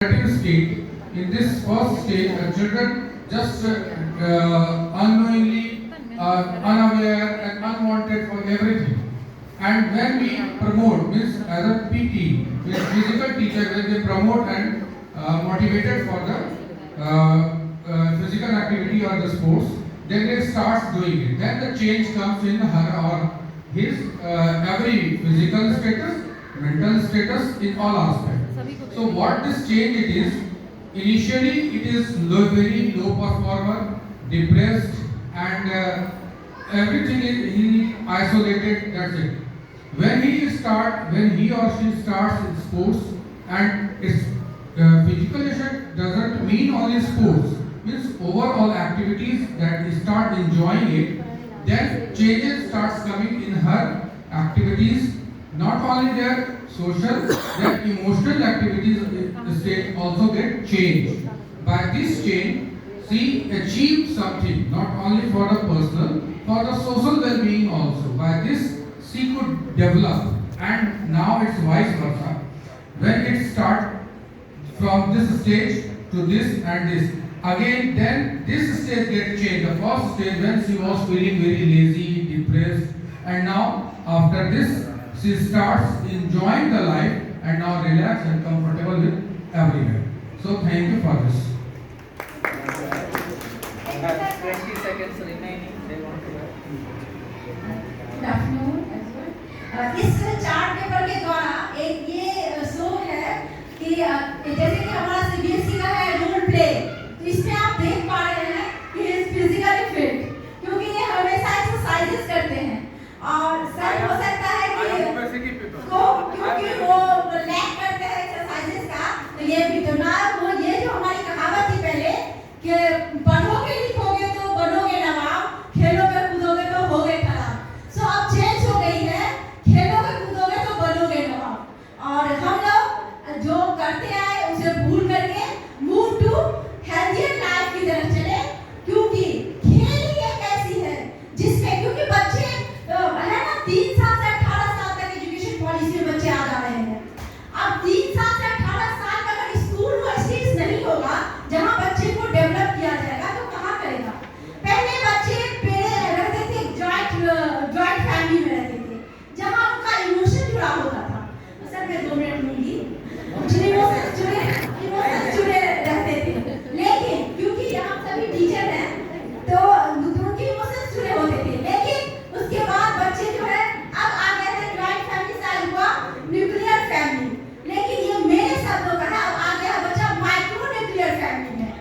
state. In this first stage, children just unknowingly, unaware and unwanted for everything. And when we promote, means as a PT, means physical teacher, when they promote and motivated for the physical activity or the sports, then they start doing it. Then the change comes in her or his every physical status, mental status, in all aspects. So what this change it is, initially it is very low performer, depressed, and everything is he isolated. That's it. When he or she starts in sports, and its physicalization doesn't mean only sports, means overall activities that he start enjoying it, then changes starts coming in her activities. Not only their social, their emotional activities state also get changed. By this change, she achieved something not only for the personal, for the social well-being also. By this, she could develop, and now it's vice versa. When it start from this stage to this and this, again then this stage get changed. The first stage when she was feeling very lazy, depressed, and now after this she starts enjoying the life and now relaxed and comfortable with everywhere. So thank you for this. I have 20 seconds remaining. They want to work. Good afternoon everyone. इस chart paper के द्वारा एक ये show है कि जैसे कि हमारा सीबीएसई का है रोल प्ले, तो इसमें आप देख पा रहे हैं कि इज फिजिकली फिट, क्योंकि ये हमेशा एक्सरसाइजेस करते हैं। और सर हो सकता है कि को क्योंकि वो लैक करते हैं एक्सरसाइजेस का, तो ये भी तो ना वो ये जो हमारी कहावत थी पहले कि पढ़ोगे लिखोगे तो बनोगे नवाब, खेलोगे कूदोगे तो होगे खराब। सो अब चेंज हो गई है, खेलोगे कूदोगे तो बनोगे नवाब। और हम लोग जो करते आए उसे भूल करके मूव टू हेल्थियर लाइफ की तरफ चले, क्योंकि खेल ही एक ऐसी है जिसमें, क्योंकि बच्चे है ना 3 साल से 18 साल तक एजुकेशन पॉलिसी में बच्चे आ जा रहे हैं। अब 3 साल से 18 साल तक अगर स्कूल वो स्टेज नहीं होगा जहां बच्चे को डेवलप किया जाएगा तो कहां करेगा। पहले बच्चे पेड़े रहते थे, जॉइंट फैमिली में रहते थे जहां उनका इमोशन जुड़ा होता था। सर मैं 2 मिनट लूंगी। इमोशन जुड़े रहते थे, लेकिन क्योंकि हम सभी टीचर हैं तो उनके इमोशन जुड़े होते थे, लेकिन उसके बाद बच्चे जो है अब आ गए थे जॉइंट फैमिली से हुआ न्यूक्लियर फैमिली। लेकिन ये मेरे शब्दों का है, अब आ गया बच्चा माइक्रो न्यूक्लियर फैमिली में,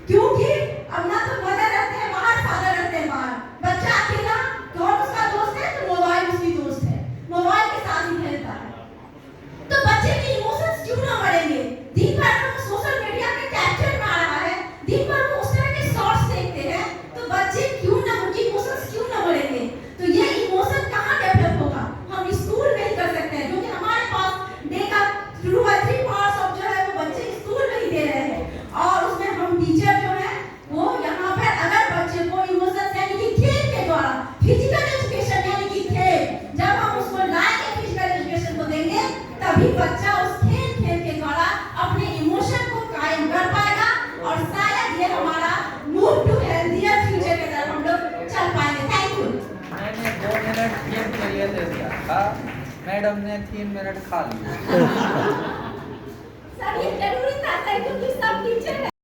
क्योंकि अब ना तो मदर रहते हैं बाहर, फादर रहते हैं बाहर, बच्चा अकेला, कौन उसका दोस्त है तो मोबाइल उसकी दोस्त है, मोबाइल के साथ ही खेलता है। तो बच्चे के इमोशंस क्यों ना बढ़ेंगे? दिन भर वो सोशल मीडिया के कैप्चर में आ रहा है, दिन भर वो उस तरह के शॉर्ट्स देखते हैं, तो बच्चे क्यों ना, उनके इमोशंस क्यों ना बढ़ेंगे? तो ये इमोशन कहाँ डेवलप होगा? हम स्कूल में ही कर सकते हैं, क्योंकि हमारे पास डे का 2 और 3 आवर्स ऑफ जो है वो बच्चे स्कूल में ही दे रहे हैं। और उसमें हम टीचर जो है वो यहाँ पर अगर बच्चे को इमोशंस यानी कि खेल के द्वारा, फिजिकल एजुकेशन यानी कि खेल, जब हम उसको लाएंगे फिजिकल एजुकेशन को देंगे, तभी बच्चा उस खेल के द्वारा अपने इमोशन को कायम कर पाएगा, और शायद ये हमारा मूव टू हेल्थियर फ्यूचर की तरफ हम लोग चल पाएंगे। Thank you. मैंने 2 मिनट गेम के लिए दे दिया था, मैडम ने 3 मिनट खा लिए। सर ये जरूरी